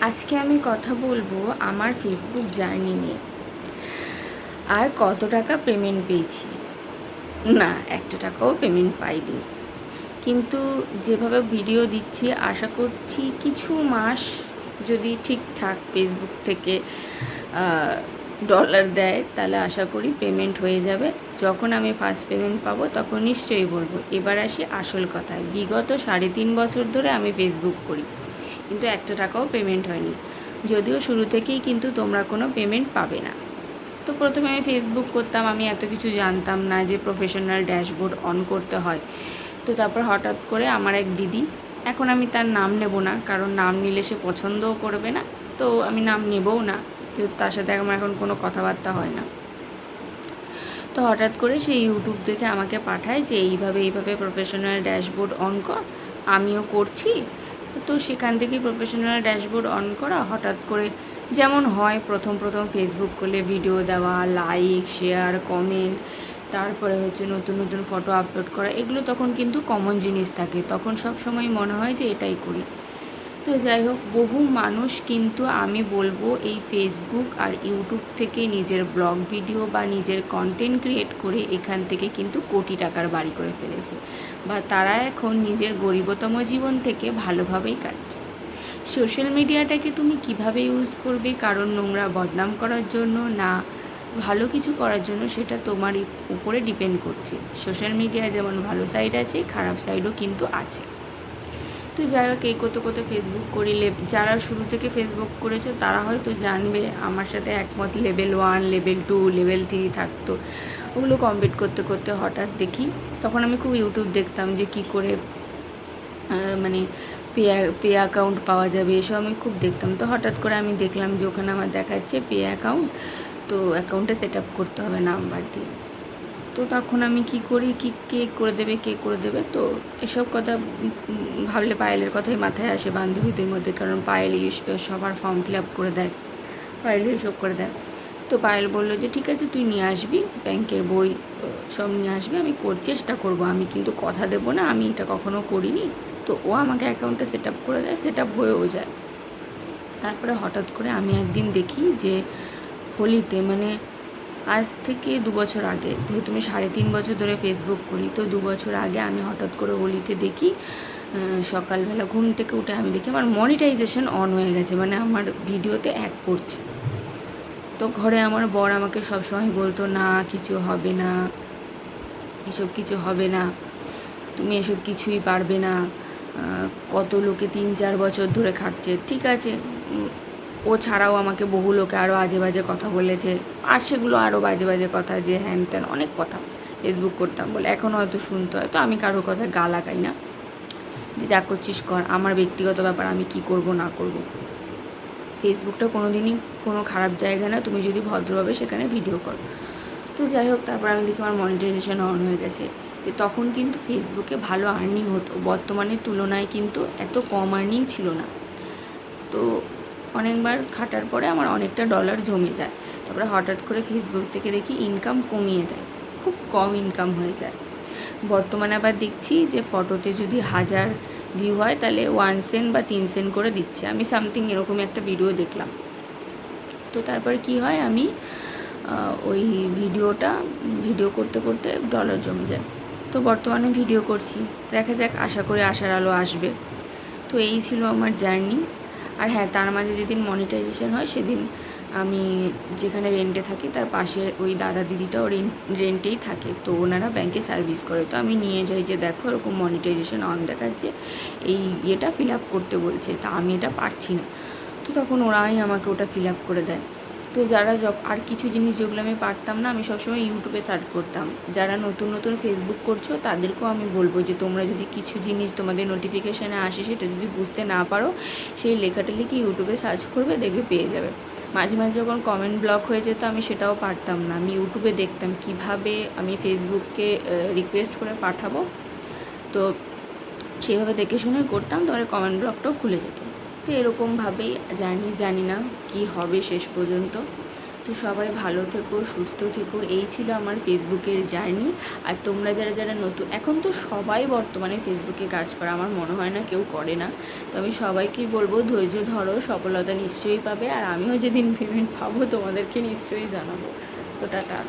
আজকে আমি কথা বলবো আমার ফেসবুক জার্নি নিয়ে। আর কত টাকা পেমেন্ট পেয়েছি? না, একটা টাকাও পেমেন্ট পাইনি। কিন্তু যেভাবে ভিডিও দিচ্ছি, আশা করছি কিছু মাস যদি ঠিকঠাক ফেসবুক থেকে ডলার দেয়, তাহলে আশা করি পেমেন্ট হয়ে যাবে। যখন আমি ফার্স্ট পেমেন্ট পাবো তখন নিশ্চয়ই বলবো। এবার আসি আসল কথায়। বিগত 3.5 বছর ধরে আমি ফেসবুক করি, কিন্তু একটা টাকাও পেমেন্ট হয়নি। যদিও শুরু থেকেই কিন্তু তোমরা কোনো পেমেন্ট পাবে না। তো প্রথমে আমি ফেসবুক করতাম, আমি এত কিছু জানতাম না যে প্রফেশনাল ড্যাশবোর্ড অন করতে হয়। তো তারপর হঠাৎ করে আমার এক দিদি, এখন আমি তার নাম নেব না, কারণ নাম নিলে সে পছন্দও করবে না, তো আমি নাম নেবও না, তো তার সাথে আমার এখন কোনো কথাবার্তা হয় না। তো হঠাৎ করে সে ইউটিউব দেখে আমাকে পাঠায় যে এইভাবে এইভাবে প্রফেশনাল ড্যাশবোর্ড অন কর। আমিও করছি। তো সেখান থেকেই প্রফেশনাল ড্যাশবোর্ড অন করা। হঠাৎ করে যেমন হয় প্রথম প্রথম ফেসবুক করলে ভিডিও দেওয়া, লাইক, শেয়ার, কমেন্ট, তারপরে হচ্ছে নতুন নতুন ফটো আপলোড করা, এগুলো তখন কিন্তু কমন জিনিস থাকে। তখন সব সময় মনে হয় যে এটাই করি। তো যাই হোক, বহু মানুষ কিন্তু আমি বলবো এই ফেসবুক আর ইউটিউব থেকে নিজের ব্লগ ভিডিও বা নিজের কন্টেন্ট ক্রিয়েট করে এখান থেকে কিন্তু কোটি টাকার বাড়ি করে ফেলেছে, বা তারা এখন নিজের গরিবতম জীবন থেকে ভালোভাবেই কাটছে। সোশ্যাল মিডিয়াটাকে তুমি কিভাবে ইউজ করবে, কারণ নোংরা বদনাম করার জন্য না ভালো কিছু করার জন্য, সেটা তোমার উপরে ডিপেন্ড করছে। সোশ্যাল মিডিয়া যেমন ভালো সাইড আছে, খারাপ সাইডও কিন্তু আছে। তো যাই হোক, এই করতে করতে ফেসবুক করি। যারা শুরু থেকে ফেসবুক করেছো তারা হয়তো জানবে, আমার সাথে একমত। লেভেল 1, লেভেল 2, লেভেল 3 থাকতো। ওগুলো কমপ্লিট করতে করতে হঠাৎ দেখি, তখন আমি খুব ইউটিউব দেখতাম যে কি করে মানে পে অ্যাকাউন্ট পাওয়া যাবে, এসব আমি খুব দেখতাম। তো হঠাৎ করে আমি দেখলাম যে ওখানে আমার দেখাচ্ছে পে অ্যাকাউন্ট, তো অ্যাকাউন্টে সেট আপ করতে হবে নাম্বার দিয়ে। তো তখন আমি কি করি, কে করে দেবে, কে করে দেবে, তো এসব কথা ভাবলে পায়েলের কথাই মাথায় আসে বান্ধবীদের মধ্যে, কারণ পায়েল সবার ফর্ম ফিল আপ করে দেয়, পায়েল এসব করে দেয়। তো পায়েল বললো যে ঠিক আছে, তুই নিয়ে আসবি ব্যাংকের বই, সব নিয়ে আসবি, আমি চেষ্টা করব, আমি কিন্তু কথা দেবো না, আমি এটা কখনো করিনি। তো ও আমাকে অ্যাকাউন্টে সেট আপ করে দেয়, সেট আপ হয়েও যায়। তারপরে হঠাৎ করে আমি একদিন দেখি যে হোলিতে, মানে আজ থেকে 2 বছর আগে, যেহেতু আমি 3.5 বছর ধরে ফেসবুক করি, তো 2 বছর আগে আমি হঠাৎ করে হোলিতে দেখি সকালবেলা ঘুম থেকে উঠে আমি দেখি আমার মনিটাইজেশন অন হয়ে গেছে, মানে আমার ভিডিওতে অ্যাড পড়ছে। তো ঘরে আমার বর আমাকে সবসময় বলতো, না কিছু হবে না, এসব কিছু হবে না, তুমি এসব কিছুই পারবে না, কত লোকে 3-4 বছর ধরে খাটছে। ঠিক আছে, ও ছাড়াও আমাকে বহু লোকে আরও আজে বাজে কথা বলেছে, আর সেগুলো আরও বাজে বাজে কথা, যে হ্যান ত্যান অনেক কথা ফেসবুক করতাম বলে। এখন হয়তো শুনতে হয়, তো আমি কারোর কথা গা লাগাই না, যে যা করছিস কর, আমার ব্যক্তিগত ব্যাপার, আমি কি করব না করব। ফেসবুকটা কোনো দিনই কোনো খারাপ জায়গা না, তুমি যদি ভদ্রভাবে সেখানে ভিডিও করো। তো যাই হোক, তারপর আমি দেখি আমার মনিটাইজেশন অন হয়ে গেছে। তো তখন কিন্তু ফেসবুকে ভালো আর্নিং হতো, বর্তমানের তুলনায় কিন্তু এত কম আর্নিং ছিল না। তো অনেকবার খাটার পরে আমার অনেকটা ডলার জমে যায়। তারপরে হঠাৎ করে ফেসবুক থেকে দেখি ইনকাম কমিয়ে দেয়, খুব কম ইনকাম হয়ে যায়। বর্তমানে আবার দেখছি যে ফটোতে যদি 1000 ভিউ হয়, তাহলে 1 সেন্ট বা 3 সেন্ট করে দিচ্ছে। আমি সামথিং এরকমই একটা ভিডিও দেখলাম। তো তারপর কি হয়, আমি ওই ভিডিও করতে করতে ডলার জমে যায়। তো বর্তমানে ভিডিও করছি, দেখা যাক, আশা করে আশার আলো আসবে। তো এই ছিল আমার জার্নি। আর হ্যাঁ, তার মাঝে যেদিন মনিটাইজেশন হয়, সেদিন আমি যেখানে রেন্টে থাকি তার পাশে ওই দাদা দিদিটাও রেন্টেই থাকে, তো ওনারা ব্যাংকে সার্ভিস করে। তো আমি নিয়ে যাই যে দেখো এরকম মনিটাইজেশন অন দেখাচ্ছে, এই ইয়েটা ফিল আপ করতে বলছে, তা আমি এটা পারছি না। তো তখন ওরাই আমাকে ওটা ফিল আপ করে দেয়। তো আর কিছু জিনিস যেগুলো আমি পারতাম না, আমি সবসময় ইউটিউবে সার্চ করতাম। যারা নতুন নতুন ফেসবুক করছো তাদেরকেও আমি বলবো যে তোমরা যদি কিছু জিনিস তোমাদের নোটিফিকেশানে আসে, সেটা যদি বুঝতে না পারো, সেই লেখাটা লিখে ইউটিউবে সার্চ করবে, দেখবে পেয়ে যাবে। মাঝে মাঝে যখন কমেন্ট ব্লক হয়ে যেত, আমি সেটাও পারতাম না, আমি ইউটিউবে দেখতাম কিভাবে আমি ফেসবুককে রিকোয়েস্ট করে পাঠাবো। তো সেভাবে দেখে শুনে করতাম, তারপরে কমেন্ট ব্লকটাও খুলে যেত। তো এরকমভাবেই জানি না কি হবে শেষ পর্যন্ত। তো সবাই ভালো থেকো, সুস্থ থেকো। এই ছিল আমার ফেসবুকের জার্নি। আর তোমরা যারা যারা নতুন, এখন তো সবাই বর্তমানে ফেসবুকে কাজ করে, আমার মনে হয় না কেউ করে না। তো আমি সবাইকেই বলবো ধৈর্য ধরো, সফলতা নিশ্চয়ই পাবে। আর আমিও যেদিন পেমেন্ট পাবো তোমাদেরকে নিশ্চয়ই জানাবো। তো টাটা।